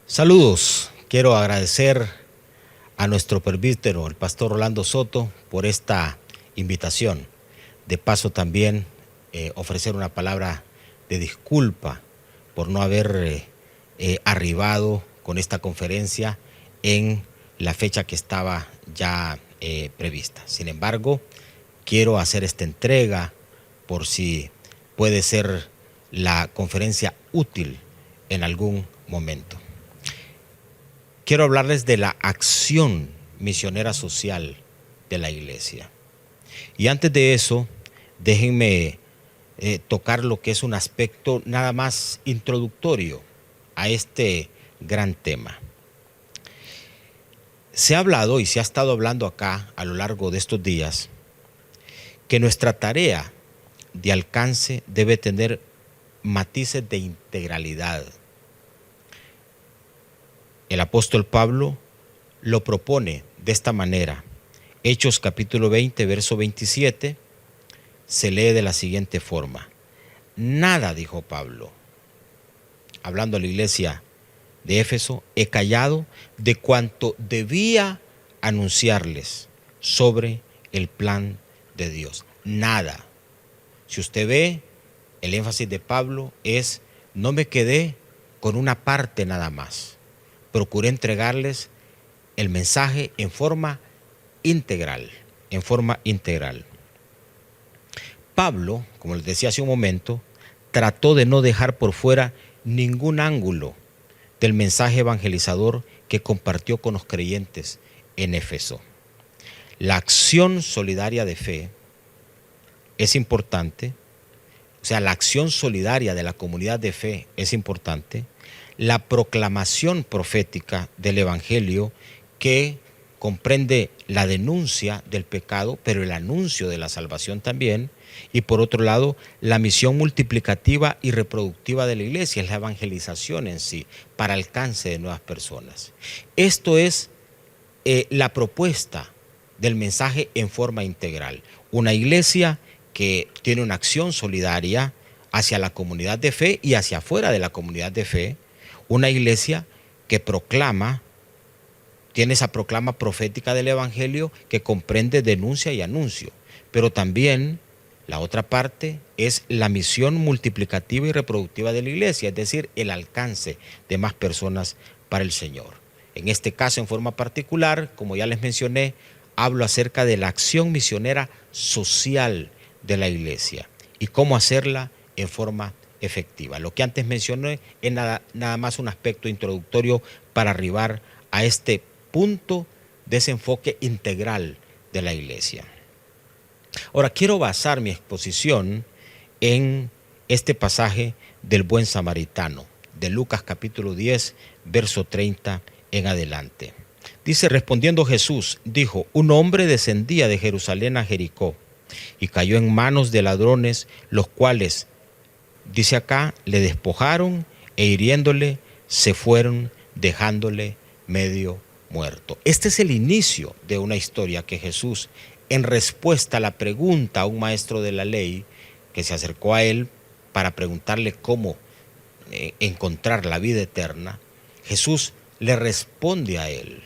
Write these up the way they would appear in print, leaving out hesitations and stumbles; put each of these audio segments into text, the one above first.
Saludos, quiero agradecer a nuestro presbítero, el pastor Rolando Soto, por esta invitación. De paso también ofrecer una palabra de disculpa por no haber arribado con esta conferencia en la fecha que estaba ya prevista. Sin embargo, quiero hacer esta entrega por si puede ser la conferencia útil en algún momento. Quiero hablarles de la acción misionera social de la iglesia. Y antes de eso, déjenme tocar lo que es un aspecto nada más introductorio a este gran tema. Se ha hablado y se ha estado hablando acá a lo largo de estos días que nuestra tarea de alcance debe tener matices de integralidad. El apóstol Pablo lo propone de esta manera. Hechos capítulo 20, verso 27, se lee de la siguiente forma. Nada, dijo Pablo, hablando a la iglesia de Éfeso, he callado de cuanto debía anunciarles sobre el plan de Dios. Nada. Si usted ve, el énfasis de Pablo es, no me quedé con una parte nada más. Procuré entregarles el mensaje en forma integral, Pablo, como les decía hace un momento, trató de no dejar por fuera ningún ángulo del mensaje evangelizador que compartió con los creyentes en Éfeso. La acción solidaria de fe es importante, o sea, la acción solidaria de la comunidad de fe es importante, la proclamación profética del Evangelio que comprende la denuncia del pecado, pero el anuncio de la salvación también, y por otro lado, la misión multiplicativa y reproductiva de la iglesia, es la evangelización en sí, para alcance de nuevas personas. Esto es la propuesta del mensaje en forma integral. Una iglesia que tiene una acción solidaria hacia la comunidad de fe y hacia afuera de la comunidad de fe, una iglesia que proclama, tiene esa proclama profética del Evangelio que comprende denuncia y anuncio, pero también la otra parte es la misión multiplicativa y reproductiva de la iglesia, es decir, el alcance de más personas para el Señor. En este caso, en forma particular, como ya les mencioné, hablo acerca de la acción misionera social de la iglesia y cómo hacerla en forma efectiva. Lo que antes mencioné es nada más un aspecto introductorio para arribar a este punto de ese enfoque integral de la iglesia. Ahora, quiero basar mi exposición en este pasaje del buen samaritano, de Lucas capítulo 10, verso 30 en adelante. Dice, respondiendo Jesús, dijo, un hombre descendía de Jerusalén a Jericó y cayó en manos de ladrones, los cuales, dice acá, le despojaron e hiriéndole se fueron, dejándole medio muerto. Este es el inicio de una historia que Jesús, en respuesta a la pregunta a un maestro de la ley que se acercó a él para preguntarle cómo encontrar la vida eterna, Jesús le responde a él.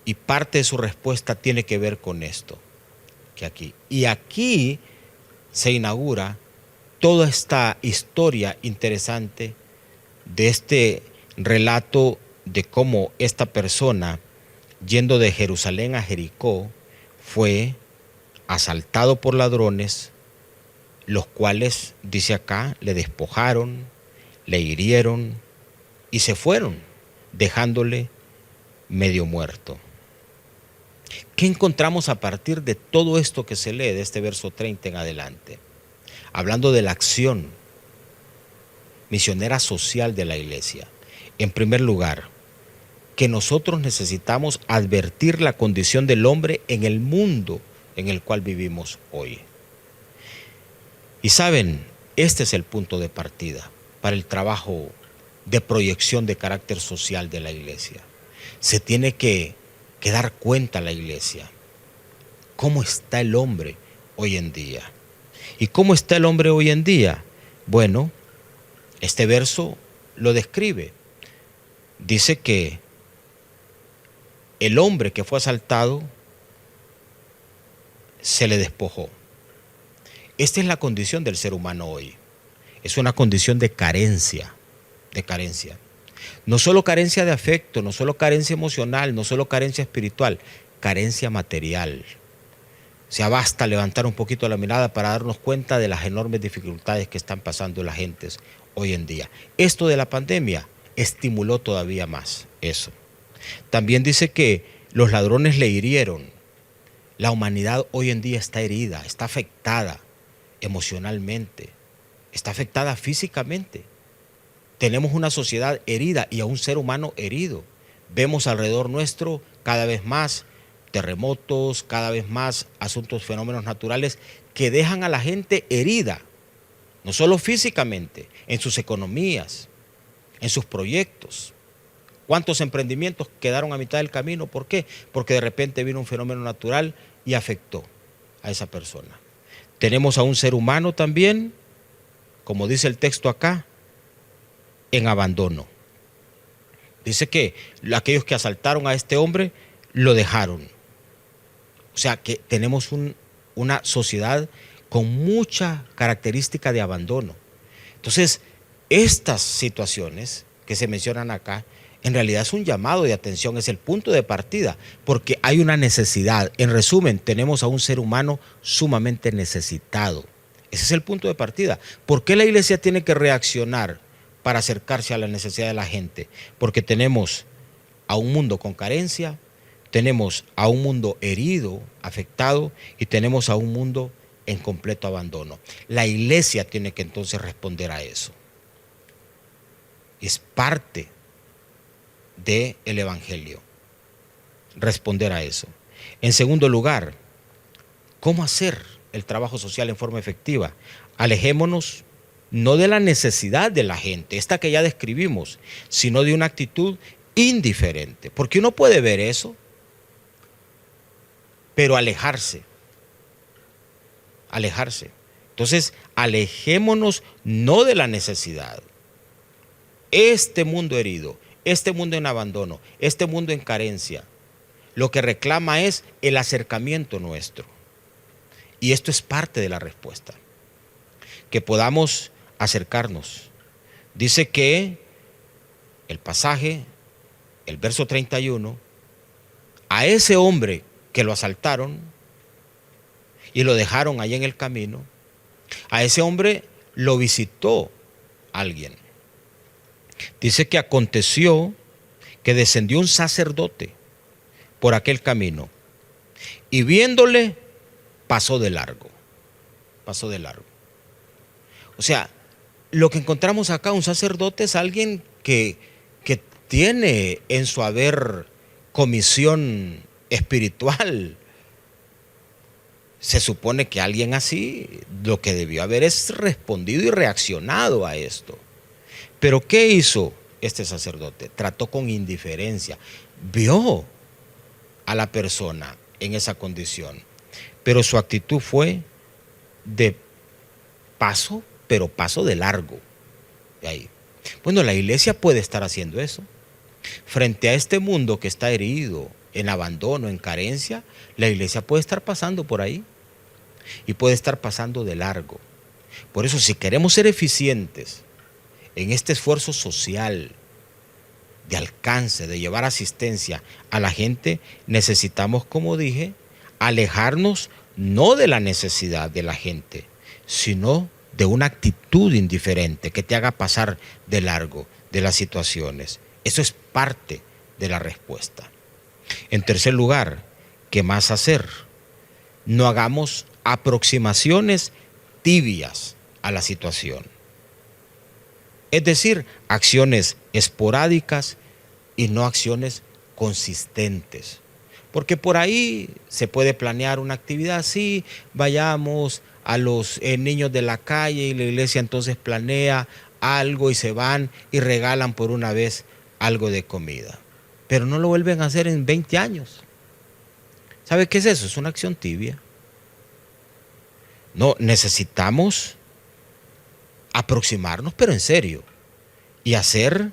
Y parte de su respuesta tiene que ver con esto, que aquí. Y aquí se inaugura toda esta historia interesante de este relato de cómo esta persona, yendo de Jerusalén a Jericó, fue asaltado por ladrones, los cuales, dice acá, le despojaron, le hirieron y se fueron, dejándole medio muerto. ¿Qué encontramos a partir de todo esto que se lee de este verso 30 en adelante? Hablando de la acción misionera social de la iglesia. En primer lugar, que nosotros necesitamos advertir la condición del hombre en el mundo en el cual vivimos hoy. Y saben, este es el punto de partida para el trabajo de proyección de carácter social de la iglesia. Se tiene que dar cuenta la iglesia cómo está el hombre hoy en día. ¿Y cómo está el hombre hoy en día? Bueno, este verso lo describe. Dice que el hombre que fue asaltado se le despojó. Esta es la condición del ser humano hoy. Es una condición de carencia, de carencia. No solo carencia de afecto, no solo carencia emocional, no solo carencia espiritual, carencia material. O sea, basta levantar un poquito la mirada para darnos cuenta de las enormes dificultades que están pasando las gentes hoy en día. Esto de la pandemia estimuló todavía más eso. También dice que los ladrones le hirieron. La humanidad hoy en día está herida, está afectada emocionalmente, está afectada físicamente. Tenemos una sociedad herida y a un ser humano herido. Vemos alrededor nuestro cada vez más terremotos, cada vez más asuntos, fenómenos naturales que dejan a la gente herida, no solo físicamente, en sus economías, en sus proyectos. ¿Cuántos emprendimientos quedaron a mitad del camino? ¿Por qué? Porque de repente vino un fenómeno natural y afectó a esa persona. Tenemos a un ser humano también, como dice el texto acá, en abandono. Dice que aquellos que asaltaron a este hombre lo dejaron. O sea que tenemos una sociedad con mucha característica de abandono. Entonces, estas situaciones que se mencionan acá, en realidad es un llamado de atención, es el punto de partida, porque hay una necesidad. En resumen, tenemos a un ser humano sumamente necesitado. Ese es el punto de partida. ¿Por qué la iglesia tiene que reaccionar para acercarse a la necesidad de la gente? Porque tenemos a un mundo con carencia, tenemos a un mundo herido, afectado, y tenemos a un mundo en completo abandono. La iglesia tiene que entonces responder a eso. Es parte del Evangelio responder a eso. En segundo lugar, ¿cómo hacer el trabajo social en forma efectiva? Alejémonos no de la necesidad de la gente, esta que ya describimos, sino de una actitud indiferente. Porque uno puede ver eso, pero alejarse. Entonces, alejémonos no de la necesidad. Este mundo herido, este mundo en abandono, este mundo en carencia, lo que reclama es el acercamiento nuestro. Y esto es parte de la respuesta. Que podamos acercarnos. Dice que el pasaje, el verso 31, a ese hombre que lo asaltaron y lo dejaron allí en el camino, a ese hombre lo visitó alguien. Dice que aconteció que descendió un sacerdote por aquel camino y viéndole pasó de largo. Pasó de largo. O sea, lo que encontramos acá, un sacerdote es alguien que tiene en su haber comisión espiritual. Se supone que alguien así lo que debió haber es respondido y reaccionado a esto. Pero ¿qué hizo este sacerdote? Trató con indiferencia. Vio a la persona en esa condición. Pero su actitud fue de paso, pero paso de largo. De ahí. Bueno, la iglesia puede estar haciendo eso. Frente a este mundo que está herido, en abandono, en carencia, la iglesia puede estar pasando por ahí. Y puede estar pasando de largo. Por eso, si queremos ser eficientes en este esfuerzo social de alcance, de llevar asistencia a la gente, necesitamos, como dije, alejarnos no de la necesidad de la gente, sino de una actitud indiferente que te haga pasar de largo de las situaciones. Eso es parte de la respuesta. En tercer lugar, ¿qué más hacer? No hagamos aproximaciones tibias a la situación. Es decir, acciones esporádicas y no acciones consistentes. Porque por ahí se puede planear una actividad, sí, vayamos a los niños de la calle y la iglesia entonces planea algo y se van y regalan por una vez algo de comida. Pero no lo vuelven a hacer en 20 años. ¿Sabe qué es eso? Es una acción tibia. No, necesitamos aproximarnos, pero en serio. y hacer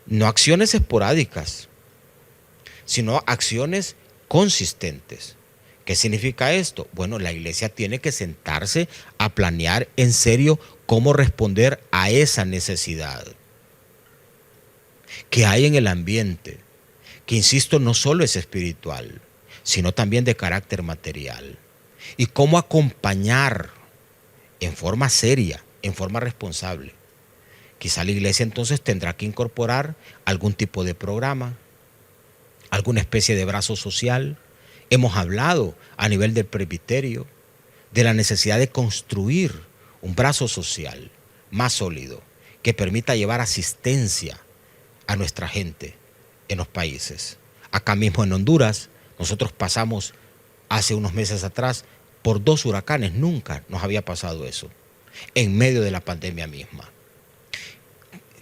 no acciones esporádicas, sino acciones consistentes. ¿Qué significa esto? Bueno, la iglesia tiene que sentarse a planear en serio cómo responder a esa necesidad que hay en el ambiente, que insisto, no solo es espiritual, sino también de carácter material. Y cómo acompañar en forma seria, en forma responsable. Quizá la iglesia entonces tendrá que incorporar algún tipo de programa, alguna especie de brazo social. Hemos hablado a nivel del presbiterio de la necesidad de construir un brazo social más sólido que permita llevar asistencia a nuestra gente en los países. Acá mismo en Honduras, nosotros pasamos hace unos meses atrás por 2 huracanes, nunca nos había pasado eso, en medio de la pandemia misma.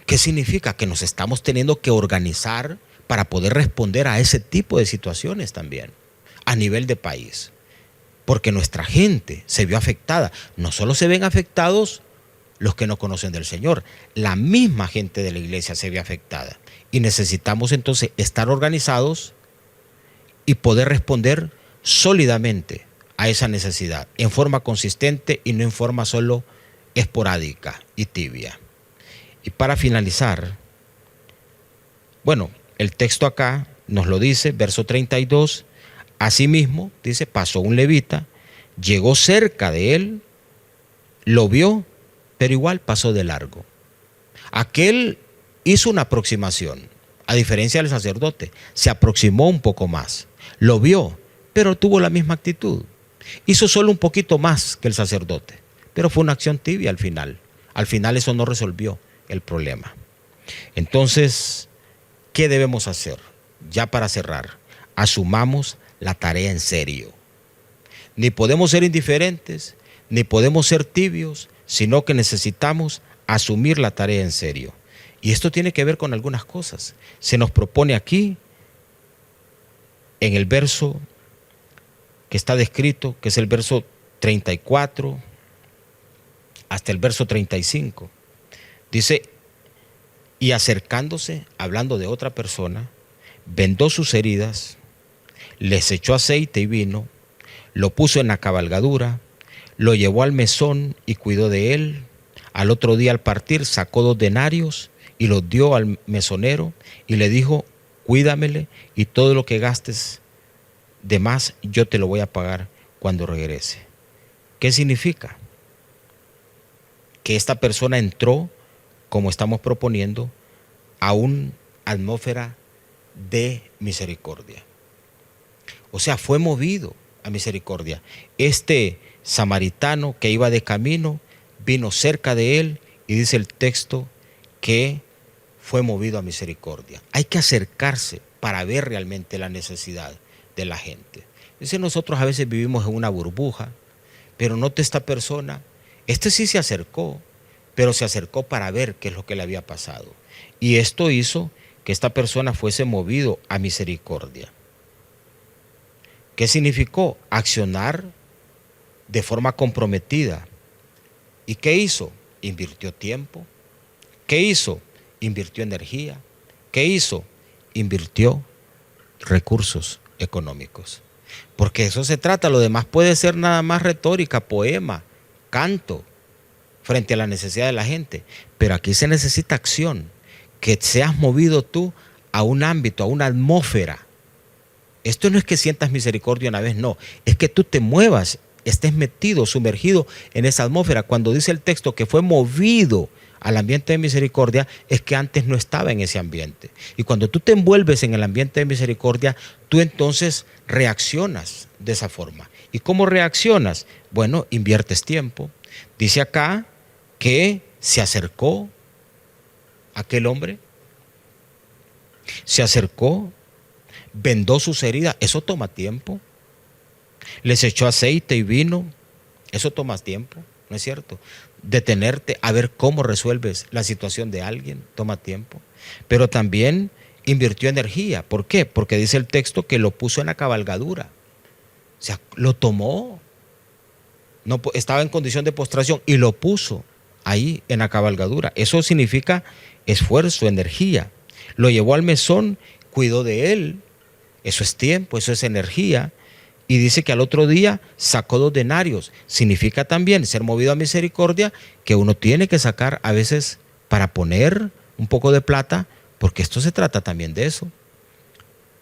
¿Qué significa? Que nos estamos teniendo que organizar para poder responder a ese tipo de situaciones también, a nivel de país. Porque nuestra gente se vio afectada. No solo se ven afectados los que no conocen del Señor, la misma gente de la iglesia se ve afectada. Y necesitamos entonces estar organizados y poder responder sólidamente a esa necesidad, en forma consistente y no en forma solo esporádica y tibia. Y para finalizar, bueno, el texto acá nos lo dice, verso 32, asimismo, dice, pasó un levita, llegó cerca de él, lo vio, pero igual pasó de largo. Aquel hizo una aproximación, a diferencia del sacerdote, se aproximó un poco más, lo vio, pero tuvo la misma actitud. Hizo solo un poquito más que el sacerdote, pero fue una acción tibia al final. Al final eso no resolvió el problema. Entonces, ¿qué debemos hacer? Ya para cerrar, asumamos la tarea en serio. Ni podemos ser indiferentes, ni podemos ser tibios, sino que necesitamos asumir la tarea en serio. Y esto tiene que ver con algunas cosas. Se nos propone aquí, en el verso que está descrito, que es el verso 34 hasta el verso 35. Dice, y acercándose, hablando de otra persona, vendó sus heridas, les echó aceite y vino, lo puso en la cabalgadura, lo llevó al mesón y cuidó de él. Al otro día al partir sacó 2 denarios y los dio al mesonero y le dijo, cuídamele y todo lo que gastes de más yo te lo voy a pagar cuando regrese. ¿Qué significa? Que esta persona entró, como estamos proponiendo, a una atmósfera de misericordia. O sea, fue movido a misericordia. Este samaritano que iba de camino vino cerca de él y dice el texto que fue movido a misericordia. Hay que acercarse para ver realmente la necesidad de la gente. Dice, nosotros a veces vivimos en una burbuja, pero note esta persona, este sí se acercó, pero se acercó para ver qué es lo que le había pasado. Y esto hizo que esta persona fuese movido a misericordia. ¿Qué significó? Accionar de forma comprometida. ¿Y qué hizo? Invirtió tiempo. ¿Qué hizo? Invirtió energía. ¿Qué hizo? Invirtió recursos económicos. Porque eso se trata, lo demás puede ser nada más retórica, poema, canto, frente a la necesidad de la gente. Pero aquí se necesita acción, que seas movido tú a un ámbito, a una atmósfera. Esto no es que sientas misericordia una vez, no, es que tú te muevas, estés metido, sumergido en esa atmósfera. Cuando dice el texto que fue movido al ambiente de misericordia, es que antes no estaba en ese ambiente. Y cuando tú te envuelves en el ambiente de misericordia, tú entonces reaccionas de esa forma. ¿Y cómo reaccionas? Bueno, inviertes tiempo. Dice acá que se acercó aquel hombre, se acercó, vendó sus heridas, eso toma tiempo. Les echó aceite y vino, eso toma tiempo, ¿no es cierto? Detenerte a ver cómo resuelves la situación de alguien toma tiempo. Pero también invirtió energía. ¿Por qué? Porque dice el texto que lo puso en la cabalgadura. O sea, lo tomó. No, estaba en condición de postración y lo puso ahí en la cabalgadura. Eso significa esfuerzo, energía. Lo llevó al mesón, cuidó de él. Eso es tiempo, eso es energía. Y dice que al otro día sacó 2 denarios. Significa también ser movido a misericordia, que uno tiene que sacar a veces para poner un poco de plata, porque esto se trata también de eso.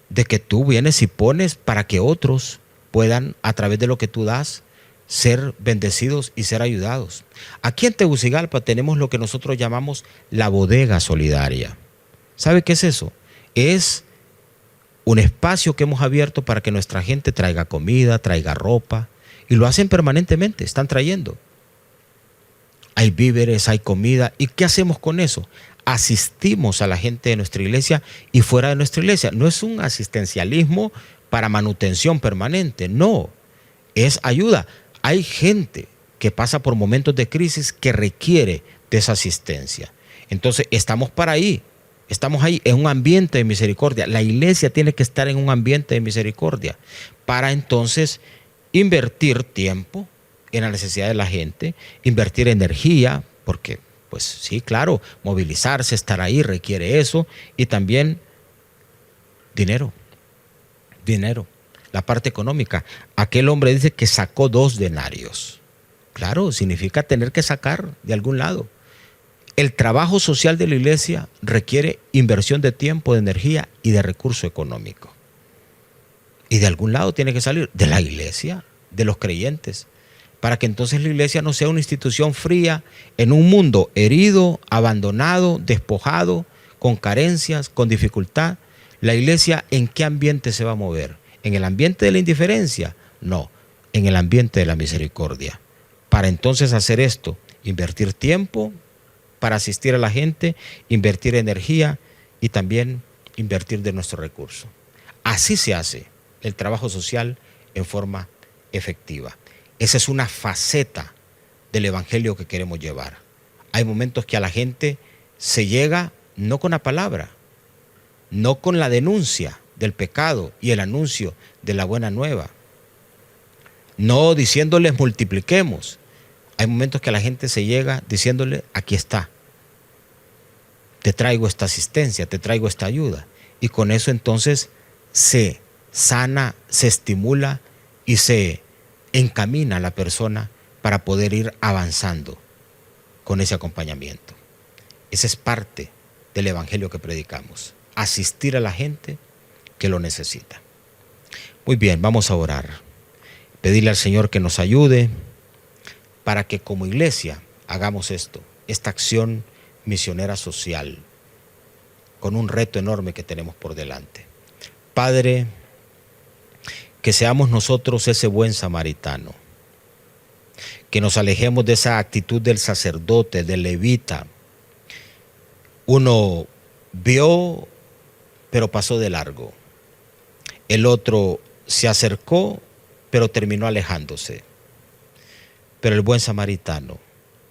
De que tú vienes y pones para que otros puedan, a través de lo que tú das, ser bendecidos y ser ayudados. Aquí en Tegucigalpa tenemos lo que nosotros llamamos la bodega solidaria. ¿Sabe qué es eso? Es un espacio que hemos abierto para que nuestra gente traiga comida, traiga ropa, y lo hacen permanentemente, están trayendo. Hay víveres, hay comida, ¿y qué hacemos con eso? Asistimos a la gente de nuestra iglesia y fuera de nuestra iglesia. No es un asistencialismo para manutención permanente, no, es ayuda. Hay gente que pasa por momentos de crisis que requiere de esa asistencia. Entonces estamos para ahí. Estamos ahí en un ambiente de misericordia. La iglesia tiene que estar en un ambiente de misericordia para entonces invertir tiempo en la necesidad de la gente, invertir energía, porque pues sí, claro, movilizarse, estar ahí requiere eso, y también dinero, la parte económica. Aquel hombre dice que sacó 2 denarios. Claro, significa tener que sacar de algún lado. El trabajo social de la iglesia requiere inversión de tiempo, de energía y de recurso económico. Y de algún lado tiene que salir, de la iglesia, de los creyentes, para que entonces la iglesia no sea una institución fría en un mundo herido, abandonado, despojado, con carencias, con dificultad. La iglesia, ¿en qué ambiente se va a mover? ¿En el ambiente de la indiferencia? No, en el ambiente de la misericordia. Para entonces hacer esto, invertir tiempo para asistir a la gente, invertir energía y también invertir de nuestro recurso. Así se hace el trabajo social en forma efectiva. Esa es una faceta del evangelio que queremos llevar. Hay momentos que a la gente se llega no con la palabra, no con la denuncia del pecado y el anuncio de la buena nueva, no diciéndoles multipliquemos. Hay momentos que a la gente se llega diciéndole, aquí está, te traigo esta asistencia, te traigo esta ayuda. Y con eso entonces se sana, se estimula y se encamina a la persona para poder ir avanzando con ese acompañamiento. Esa es parte del evangelio que predicamos, asistir a la gente que lo necesita. Muy bien, vamos a orar, pedirle al Señor que nos ayude para que como iglesia hagamos esto, esta acción misionera social, con un reto enorme que tenemos por delante. Padre, que seamos nosotros ese buen samaritano, que nos alejemos de esa actitud del sacerdote, del levita. Uno vio, pero pasó de largo. El otro se acercó, pero terminó alejándose. Pero el buen samaritano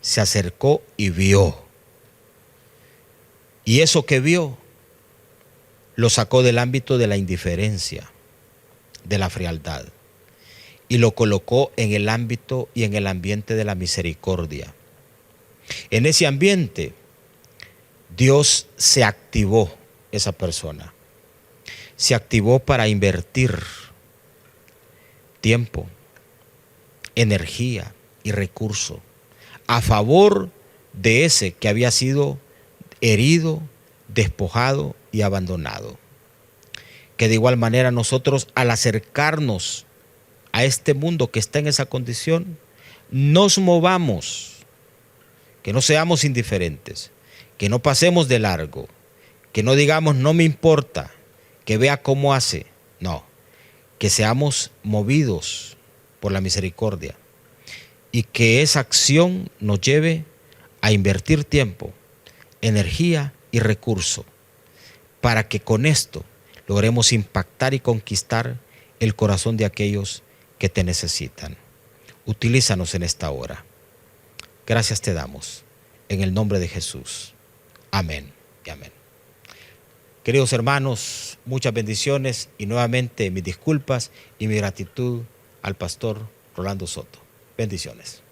se acercó y vio. Y eso que vio lo sacó del ámbito de la indiferencia, de la frialdad, y lo colocó en el ámbito y en el ambiente de la misericordia. En ese ambiente, Dios se activó, esa persona. Se activó para invertir tiempo, energía y recurso a favor de ese que había sido herido, despojado y abandonado. Que de igual manera nosotros, al acercarnos a este mundo que está en esa condición, nos movamos, que no seamos indiferentes, que no pasemos de largo, que no digamos no me importa, que vea cómo hace, no, que seamos movidos por la misericordia y que esa acción nos lleve a invertir tiempo, energía y recurso para que con esto logremos impactar y conquistar el corazón de aquellos que te necesitan. Utilízanos en esta hora. Gracias te damos en el nombre de Jesús. Amén y amén. Queridos hermanos, muchas bendiciones y nuevamente mis disculpas y mi gratitud al pastor Rolando Soto. Bendiciones.